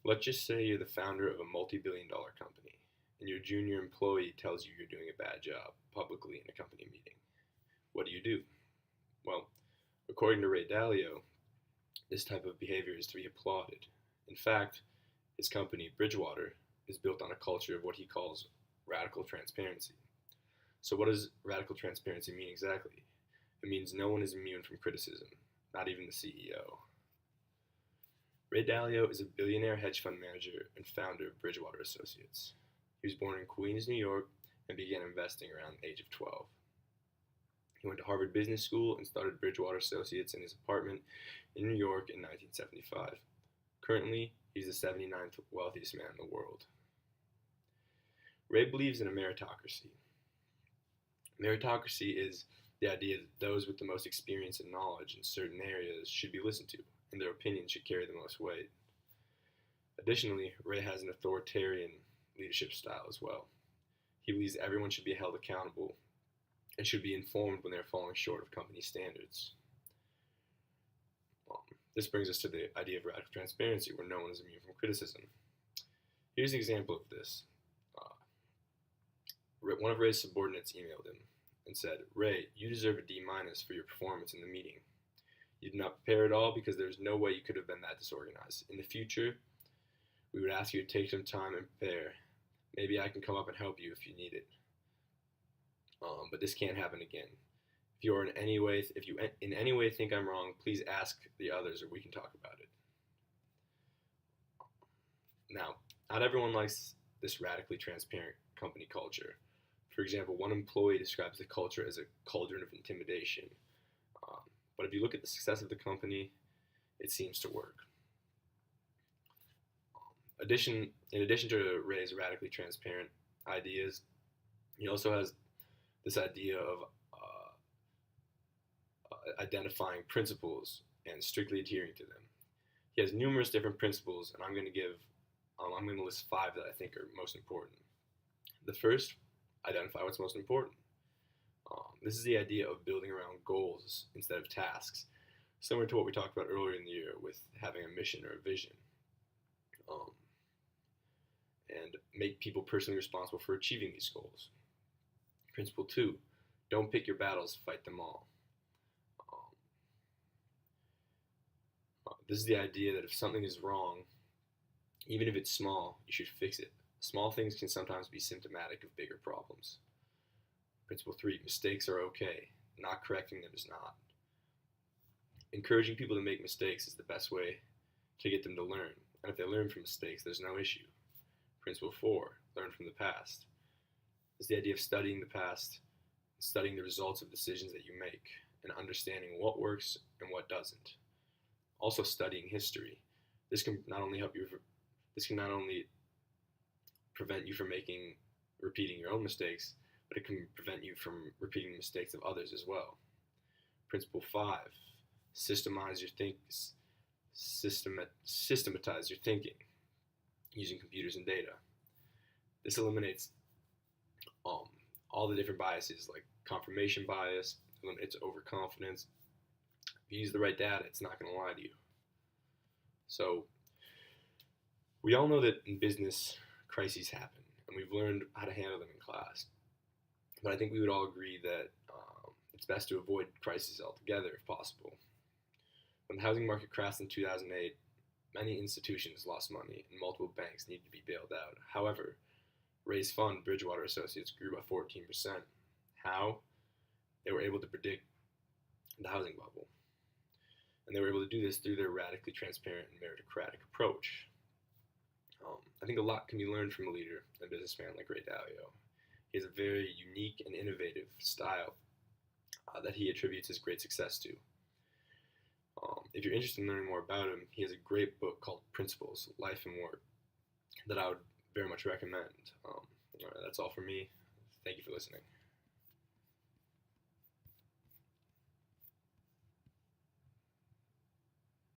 Let's just say you're the founder of a multi-billion-dollar company, and your junior employee tells you you're doing a bad job publicly in a company meeting. What do? Well, according to Ray Dalio, this type of behavior is to be applauded. In fact, his company, Bridgewater, is built on a culture of what he calls radical transparency. So, what does radical transparency mean exactly? It means no one is immune from criticism, not even the CEO. Ray Dalio is a billionaire hedge fund manager and founder of Bridgewater Associates. He was born in Queens, New York, and began investing around the age of 12. He went to Harvard Business School and started Bridgewater Associates in his apartment in New York in 1975. Currently, he's the 79th wealthiest man in the world. Ray believes in a meritocracy. Meritocracy is the idea that those with the most experience and knowledge in certain areas should be listened to, and their opinions should carry the most weight. Additionally, Ray has an authoritarian leadership style as well. He believes everyone should be held accountable and should be informed when they're falling short of company standards. This brings us to the idea of radical transparency, where no one is immune from criticism. Here's an example of this. One of Ray's subordinates emailed him and said, "Ray, you deserve a D minus for your performance in the meeting. You did not prepare at all because there's no way you could have been that disorganized. In the future, we would ask you to take some time and prepare. Maybe I can come up and help you if you need it. But this can't happen again. If you in any way think I'm wrong, please ask the others or we can talk about it." Now, not everyone likes this radically transparent company culture. For example, one employee describes the culture as a cauldron of intimidation. But if you look at the success of the company, it seems to work. In addition to Ray's radically transparent ideas, he also has this idea of identifying principles and strictly adhering to them. He has numerous different principles, and I'm going to list five that I think are most important. The first, identify what's most important. This is the idea of building around goals instead of tasks, similar to what we talked about earlier in the year with having a mission or a vision. And make people personally responsible for achieving these goals. Principle 2, don't pick your battles, fight them all. This is the idea that if something is wrong, even if it's small, you should fix it. Small things can sometimes be symptomatic of bigger problems. Principle 3, mistakes are okay. Not correcting them is not. Encouraging people to make mistakes is the best way to get them to learn. And if they learn from mistakes, there's no issue. Principle 4, learn from the past. It's the idea of studying the past, studying the results of decisions that you make, and understanding what works and what doesn't. Also studying history. This can not only prevent you from repeating your own mistakes, but it can prevent you from repeating the mistakes of others as well. Principle 5, systematize your thinking using computers and data. This eliminates all the different biases like confirmation bias, eliminates overconfidence. If you use the right data, it's not going to lie to you. So, we all know that in business, crises happen, and we've learned how to handle them in class. But I think we would all agree that it's best to avoid crises altogether if possible. When the housing market crashed in 2008, many institutions lost money and multiple banks needed to be bailed out. However, Ray's fund, Bridgewater Associates, grew by 14%. How? They were able to predict the housing bubble. And they were able to do this through their radically transparent and meritocratic approach. I think a lot can be learned from a leader and businessman like Ray Dalio. He has a very unique and innovative style that he attributes his great success to. If you're interested in learning more about him, he has a great book called Principles, Life and Work that I would very much recommend. That's all for me. Thank you for listening.